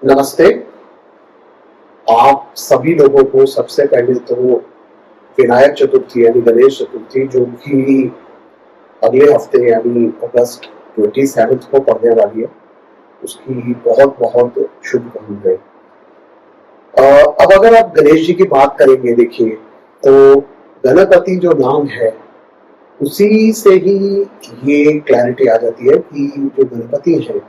नमस्ते। आप सभी लोगों को सबसे पहले तो विनायक चतुर्थी यानी गणेश चतुर्थी, जो कि अगले हफ्ते यानी अगस्त 27 को पड़ने वाली है, उसकी बहुत बहुत शुभकामनाएं। अब अगर आप गणेश जी की बात करेंगे, देखिए तो गणपति जो नाम है उसी से ही ये क्लैरिटी आ जाती है कि जो गणपति है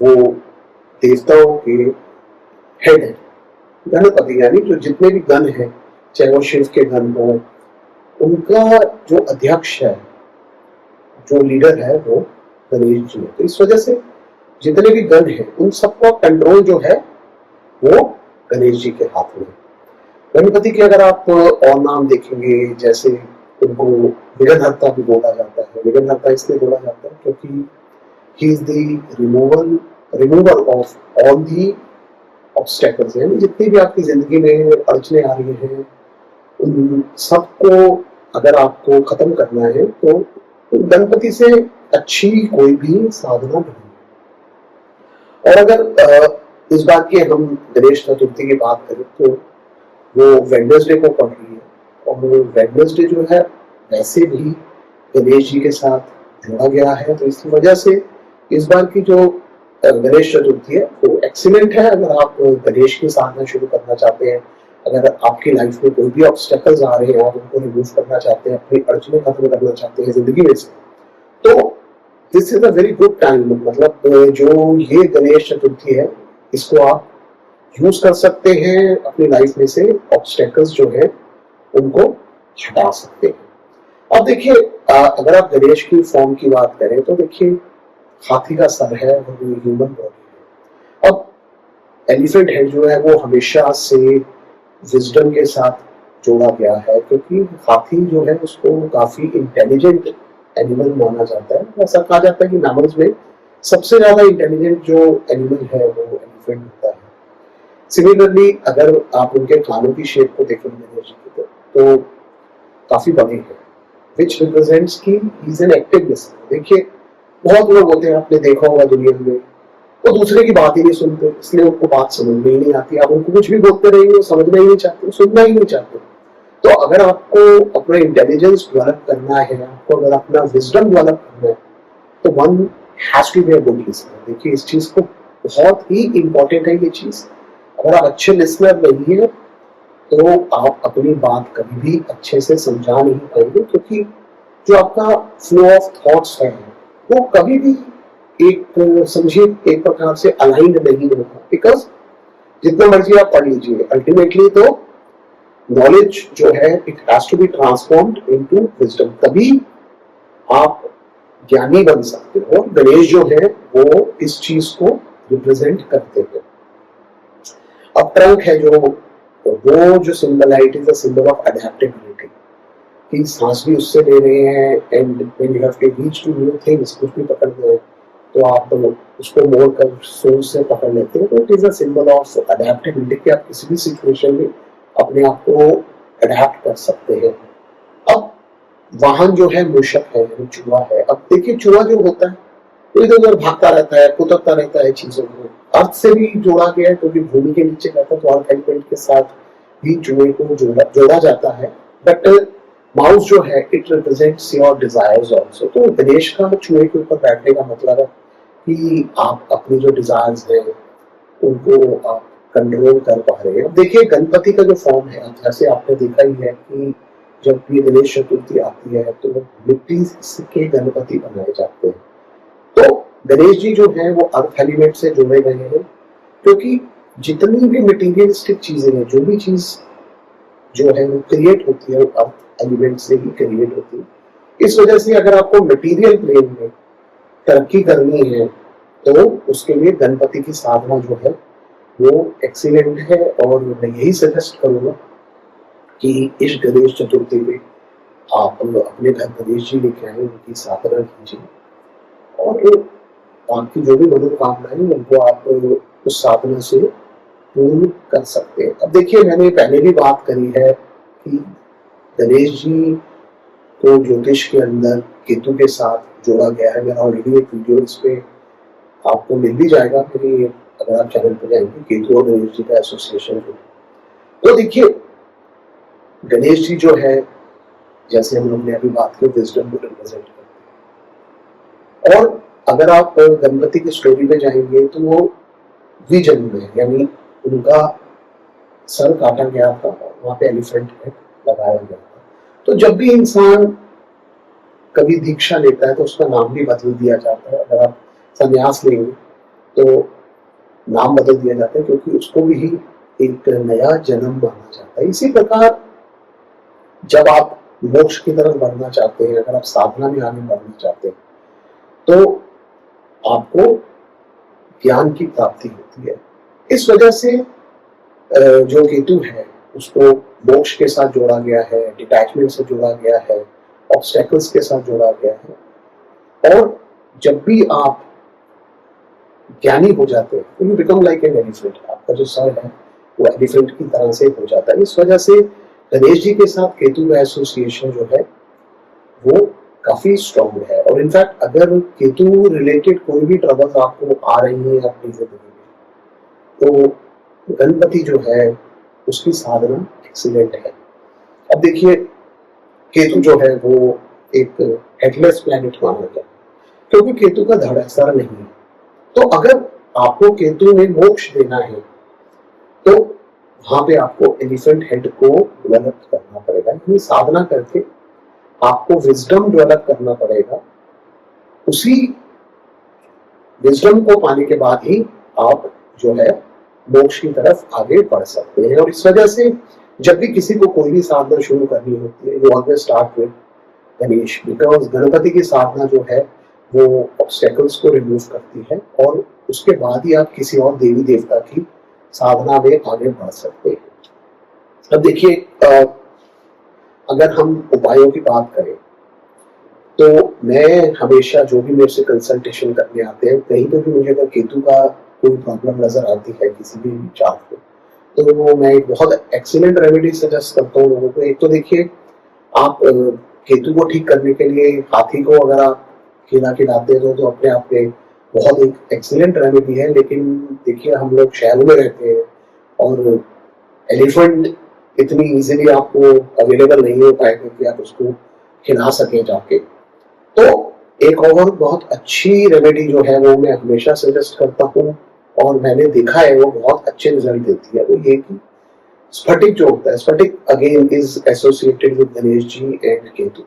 वो देवताओं के हेड है। गणपति यानी जो जितने भी गण हैं, चाहे वो शिव के गण हो, उनका जो अध्यक्ष है, जो लीडर है, वो गणेश जी है। तो इस वजह से जितने भी गण हैं उन सबका कंट्रोल जो है वो गणेश जी के हाथ में है। गणपति के अगर आप और नाम देखेंगे, जैसे उनको विघ्नहर्ता भी बोला जाता है। विघ्नहर्ता इसलिए बोला जाता है क्योंकि he is the remover of all the obstacles, यानी जितनी भी आपकी जिंदगी में अड़चने आ रही हैं उन सबको अगर आपको खत्म करना है तो गणपति से अच्छी कोई भी साधना नहीं। और अगर इस बात की हम गणेश चतुर्थी की बात करें तो वो वेडनेसडे को पड़ रही है, और वेडनेसडे जो है वैसे भी गणेश जी के साथ जोड़ा गया है। तो इस वजह से इस बार की जो गणेश चतुर्थी है वो एक्सीलेंट है। अगर आप गणेश की साधना शुरू करना चाहते हैं, अगर आपकी लाइफ में कोई भी ऑब्स्टेकल्स आ रहे हैं, आप उनको रिमूव करना चाहते हैं, अपनी अड़चने खत्म करना चाहते हैं जिंदगी में से, तो this is a very good time. मतलब जो ये गणेश चतुर्थी है, इसको आप यूज कर सकते हैं अपनी लाइफ में से ऑब्स्टेकल्स जो है उनको हटा सकते हैं। अब देखिए, अगर आप गणेश की फॉर्म की बात करें तो देखिए हाथी का सर है और वो ह्यूमन बॉडी है। अब एलिफेंट हेड जो है वो हमेशा से विजडम के साथ जोड़ा गया है, क्योंकि हाथी जो है उसको काफी इंटेलिजेंट एनिमल माना जाता है। ऐसा कहा जाता है कि मैमल्स में सबसे ज्यादा इंटेलिजेंट जो एनिमल है वो एलिफेंट होता है। सिमिलरली अगर आप उनके कानों की शेप को देखेंगे गणेश जी की, तो काफी बड़े हैं, विच रिप्रेजेंट्स की इज एन एक्टिव लिसनर। देखिए बहुत लोग होते हैं, आपने देखा होगा दुनिया में, वो दूसरे की बात ही नहीं सुनते, इसलिए उनको बात समझ में ही नहीं आती। आप उनको कुछ भी बोलते रहेंगे वो समझना ही नहीं चाहते, सुनना ही नहीं चाहते। तो अगर आपको अपना इंटेलिजेंस डेवलप करना है, आपको अगर अपना विजडम डेवलप करना है, तो one has to be a good listener. देखिए इस चीज को बहुत ही इंपॉर्टेंट है ये चीज। अगर आप अच्छे लिसनर नहीं है तो आप अपनी बात कभी भी अच्छे से समझा नहीं पाएंगे, क्योंकि जो आपका फ्लो ऑफ थॉट्स है वो कभी भी एक समझिए एक प्रकार से अलाइंड नहीं होगा। बिकॉज जितना मर्जी आप पढ़ लीजिए, अल्टीमेटली तो नॉलेज जो है it has to be transformed into wisdom, तभी आप ज्ञानी बन सकते हो। और गणेश जो है वो इस चीज को रिप्रेजेंट करते हैं। अब ट्रंक है जो वो जो सिंबल है, it is a symbol of adaptability, कि सांस भी उससे ले रहे हैं, and when you have to reach to new things, कुछ भी पकड़ना है तो आप उसको मोड़ कर सोच से पकड़ लेते हैं। तो it is a symbol of adaptability कि आप किसी भी सिचुएशन में अपने आप को अडेप्ट कर सकते हैं। अब वाहन जो है मूषक है, यानी चूहा है। अब देखिए चूहा जो होता है वो इधर उधर भागता रहता है, कुतरता रहता है चीजों को। अर्थ से भी जोड़ा गया है क्योंकि भूमि के नीचे रहता है, तो अर्थ एलिमेंट के साथ भी चूहे को जोड़ा जाता है। बट माउस जो है it represents your desires also. तो गणेश का चूहे के ऊपर बैठने का मतलब है कि आप अपनी जो डिजायर्स हैं उनको आप कंट्रोल कर पा रहे हैं। अब देखिए गणपति का जो फॉर्म है, जैसे आपने देखा ही है कि जब भी गणेश चतुर्थी आती है तो मिट्टी के गणपति बनाए जाते हैं। तो गणेश जी जो है वो अर्थ एलिमेंट से जुड़े गए हैं, क्योंकि जितनी भी मटीरियलिस्टिक चीजें हैं, जो भी चीज जो है वो क्रिएट होती है वो अर्थ एलिमेंट से ही क्रिएट होती है। इस वजह से अगर आपको मटीरियल प्लेन में तरक्की करनी है तो उसके लिए गणपति की साधना जो है वो एक्सीलेंट है। और मैं यही सजेस्ट करूंगा कि इस गणेश चतुर्थी में आप अपने घर गणेश जी लेके आए, उनकी साधना कीजिए, और आपकी जो भी मनोकामनाएं उनको आप उस साधना से पूर्ण कर सकते हैं। अब देखिए मैंने पहले भी बात करी है कि गणेश जी को ज्योतिष के अंदर केतु के साथ जोड़ा गया है। मेरा ऑलरेडी एक वीडियो इस पे आपको मिल भी जाएगा मेरे अगर आप चैनल पर जाएंगे केतु और गणेश जी का एसोसिएशन जो, तो देखिए गणेश जी जो है, जैसे हम लोग ने अभी बात की, विजडम को रिप्रेजेंट करते हैं। और अगर आप गणपति की स्टोरी में जाएंगे तो वो विजन में, यानी उनका सर काटा गया था और वहां पे एलिफेंट हेड लगाया गया था। तो जब भी इंसान कभी दीक्षा लेता है तो उसका नाम भी बदल दिया जाता है। अगर आप संन्यास लेंगे तो नाम बदल दिया जाता है, क्योंकि उसको भी एक नया जन्म माना जाता है। इसी प्रकार जब आप मोक्ष की तरफ बढ़ना चाहते हैं, अगर आप साधना में आगे बढ़ना चाहते हैं, तो आपको ज्ञान की प्राप्ति होती है। इस वजह से जो केतु है उसको मोक्ष के साथ जोड़ा गया है, डिटैचमेंट से जोड़ा गया है, ऑब्स्टेकल्स के साथ जोड़ा गया है। और जब भी आप ज्ञानी हो जाते हैं तो you become like an elephant, आपका जो सर है वो एलिफेंट की तरह से हो जाता है। इस वजह से गणेश जी के साथ केतु का एसोसिएशन जो है वो काफी स्ट्रॉन्ग है। और इनफैक्ट अगर केतु रिलेटेड कोई भी ट्रबल्स आपको आ रही है अपनी जिंदगी में, तो गणपति जो है उसकी साधना एक्सीलेंट है। अब देखिए केतु जो है वो एक हेडलेस प्लैनेट माना गया, क्योंकि केतु का धड़ सर नहीं है। तो अगर आपको केतु में मोक्ष देना है तो वहां पे आपको एलिफेंट हेड को डेवलप करना पड़ेगा, यानी साधना करके आपको विजडम डेवलप करना पड़ेगा। उसी विजडम को पाने के बाद ही आप जो है मोक्ष की तरफ आगे बढ़ सकते हैं। और इस वजह से जब भी किसी को कोई भी साधना शुरू करनी होती है, you always start with Ganesh, because Ganpati की साधना जो है वो ऑब्स्टेकल्स को रिमूव करती है, और उसके बाद ही आप किसी और देवी देवता की साधना में आगे बढ़ सकते हैं। अब देखिए अगर हम उपायों की बात करें तो मैं हमेशा जो भी मेरे से कंसल्टेशन करने आते हैं, कहीं पे भी मुझे अगर केतु का कोई प्रॉब्लम नजर आती है किसी भी चार्ट में, तो मैं एक बहुत एक्सीलेंट रेमेडी सजेस्ट करता हूँ लोगों को। एक तो देखिए आप केतु को ठीक करने के लिए हाथी को अगर आप खिला खिलाते हो तो अपने आप में बहुत एक एक्सीलेंट रेमेडी है। लेकिन देखिए हम लोग शहरों में रहते हैं और एलिफेंट इतनी इजीली आपको अवेलेबल नहीं हो पाएगा कि आप उसको खिला सकें जाके। तो एक और बहुत अच्छी रेमेडी जो है वो मैं हमेशा सजेस्ट करता हूँ और मैंने देखा है वो बहुत अच्छे रिजल्ट देती है, वो ये कि स्फटिक जो होता है, स्फटिक again is associated with Ganesh ji and Ketu.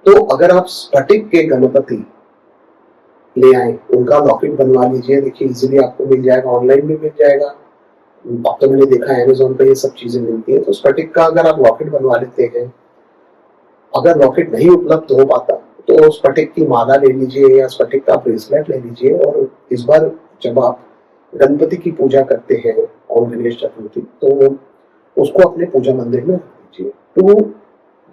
तो अगर आप स्फटिक के गणपति ले आए, उनका लॉकेट बनवा लीजिए। देखिए इजीली आपको मिल जाएगा, ऑनलाइन भी मिल जाएगा। अब तो मैंने देखा है अमेज़न पे ये सब चीजें मिलती है। तो स्फटिक का अगर आप लॉकेट बनवा लेते हैं, अगर लॉकेट नहीं उपलब्ध हो पाता तो स्फटिक की माला ले लीजिए या स्फटिक का ब्रेसलेट ले लीजिए। और इस बार जब आप गणपति की पूजा करते हैं और गणेश चतुर्थी, तो उसको अपने पूजा मंदिर में रख दीजिए टू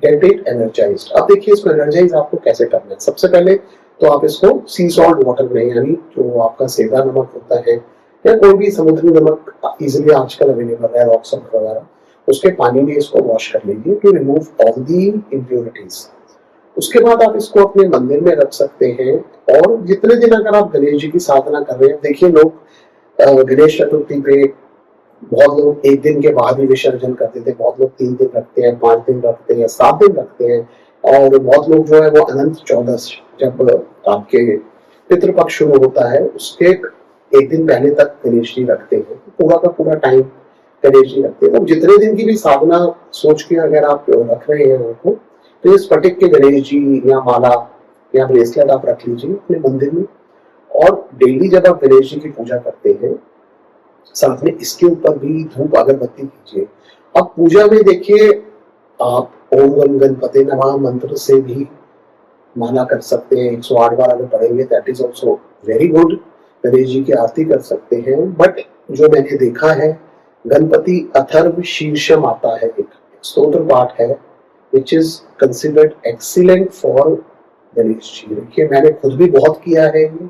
गेट इट एनर्जाइज्ड। अब देखिए इसको एनर्जाइज आपको कैसे करना है। सबसे पहले तो आप इसको सी सॉल्ट वाटर में, यानी जो आपका सेंधा नमक होता है या कोई भी समुद्री नमक इजिली आजकल अवेलेबल है, रॉक सॉल्ट वगैरह, उसके पानी में इसको वॉश कर लीजिए to remove all the impurities. उसके बाद आप इसको अपने मंदिर में रख सकते हैं। और जितने दिन अगर आप गणेश जी की साधना कर रहे हैं, देखिए लोग गणेश चतुर्थी पे बहुत लोग एक दिन के बाद ही विसर्जन करते थे, बहुत लोग 3 दिन रखते हैं, 5 दिन रखते हैं, 7 दिन रखते हैं। और बहुत लोग जो है वो अनंत चौदस, जब आपके पितृपक्ष शुरू होता है उसके एक दिन पहले तक गणेश जी रखते हैं, पूरा का पूरा टाइम गणेश जी रखते हैं। तो जितने दिन की भी साधना सोच के अगर आप रख रहे हैं उनको, तो इस स्फटिक के गणेश जी या माला या ब्रेसलेट आप रख लीजिए अपने मंदिर में। और डेली जब आप गणेश जी की पूजा करते हैं, साथ में इसके ऊपर भी धूप अगरबत्ती कीजिए। अब पूजा में देखिए आप ओम गम गणपते नमः मंत्र से भी माला कर सकते हैं, 108 बार अगर पढ़ेंगे that is also very good. Ganesh ji की आरती कर सकते हैं। बट जो मैंने देखा है, गणपति अथर्व शीर्षम आता है, एक स्तोत्र पाठ है which is considered excellent for Ganesh ji. देखिए मैंने खुद भी बहुत किया है ये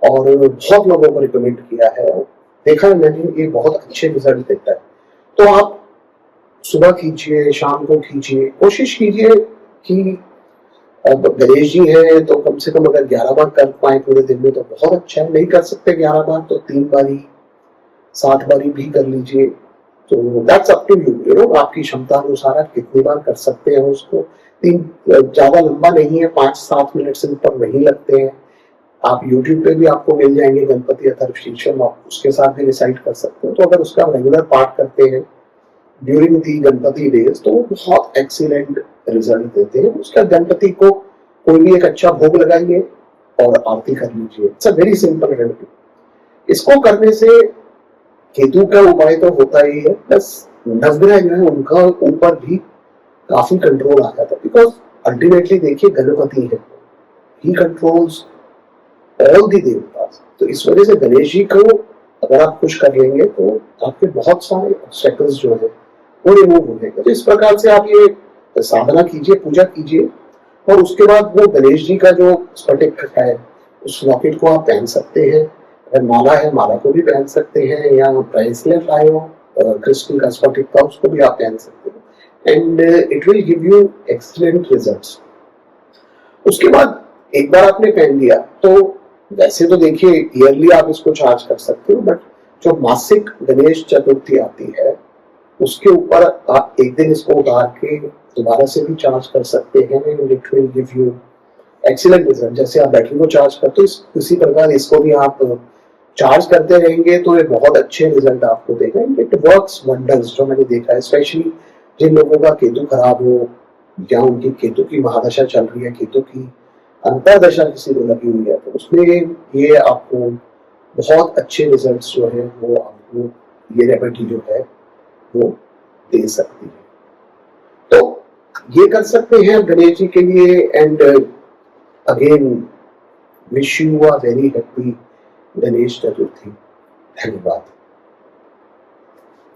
और बहुत लोगों को रिकमेंड किया है, देखा है मैंने, ये बहुत अच्छे रिजल्ट देता है। तो आप सुबह कीजिए, शाम को कीजिए, कोशिश कीजिए कि अब गणेश जी है तो कम से कम अगर 11 बार कर पाए पूरे दिन में तो बहुत अच्छा है। नहीं कर सकते 11 बार तो 3 बार ही 7 बारी भी कर लीजिए, तो that's up to you, you know, आपकी क्षमता अनुसार आप कितनी बार कर सकते हैं उसको। ज्यादा लंबा नहीं है, 5-7 मिनट से ऊपर नहीं लगते हैं। आप YouTube पे भी आपको मिल जाएंगे गणपति अथर्व शीर्षम, आप उसके साथ भी रिसाइट कर सकते हो। तो अगर उसका रेगुलर पाठ करते हैं ड्यूरिंग दी गणपति डेज, तो वो बहुत एक्सीलेंट रिजल्ट देते हैं। उसका गणपति को कोई भी एक अच्छा भोग लगाइए और आरती कर लीजिए। It's a very simple remedy. इसको करने से केतु का उपाय तो होता ही है, प्लस नवग्रह जो है उनका ऊपर भी काफी कंट्रोल आ जाता है, बिकॉज अल्टीमेटली देखिए गणपति है, ही कंट्रोल्स ऑल दी देवतास। तो इस वजह से गणेश जी को अगर आप खुश कर लेंगे तो आपके बहुत सारे ऑब्स्टेकल्स जो है वो रिमूव हो जाएंगे। तो इस प्रकार से आप ये साधना कीजिए, पूजा कीजिए, और उसके बाद वो गणेश जी का जो स्फटिक है उस लॉकेट को आप पहन सकते हैं। अगर माला है, माला को भी पहन सकते हैं, या ब्रेसलेट लाए हो क्रिस्टल का स्फटिक का, उसको भी आप पहन सकते हैं, and it will give you excellent results. उसके बाद एक बार आपने पहन लिया तो वैसे तो देखिए ईयरली आप इसको चार्ज कर सकते हो, बट जो मासिक गणेश चतुर्थी आती है उसके ऊपर आप एक दिन इसको उतार के दोबारा से भी चार्ज कर सकते हैं, and it will give you excellent result. जैसे आप बैटरी को चार्ज करते हो इसी प्रकार इसको भी आप चार्ज करते रहेंगे तो ये बहुत अच्छे रिजल्ट आपको देगा। इट वर्क्स वंडर्स, जो मैंने देखा है, स्पेशली जिन लोगों का केतु खराब हो या उनकी केतु की महादशा चल रही है, केतु की अंतरदशा किसी को लगी हुई है, तो उसमें ये आपको बहुत अच्छे रिजल्ट्स जो है वो आपको ये रेमेडी जो है वो दे सकती है। तो ये कर सकते हैं गणेश जी के लिए। And again wish you a very happy Ganesh Chaturthi. धन्यवाद।